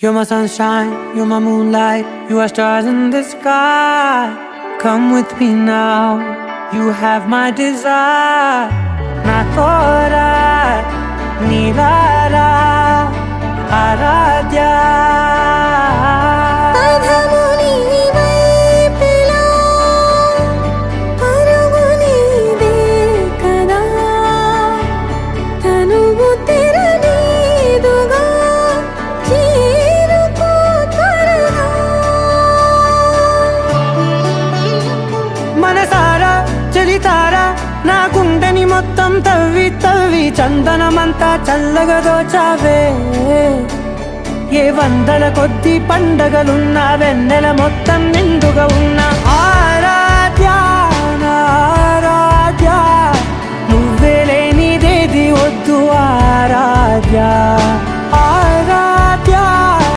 You're my sunshine, you're my moonlight, you are stars in the sky. Come with me now, you have my desire. Na tora, nilara, aradhya. మనసారా చలితారా నా గుండెని మొత్తం తవ్వి తవ్వి చందనమంతా చల్లగా దోచావే. ఏ వందల కొద్ది పండగలున్నా వెన్నెల మొత్తం నిండుగా ఉన్న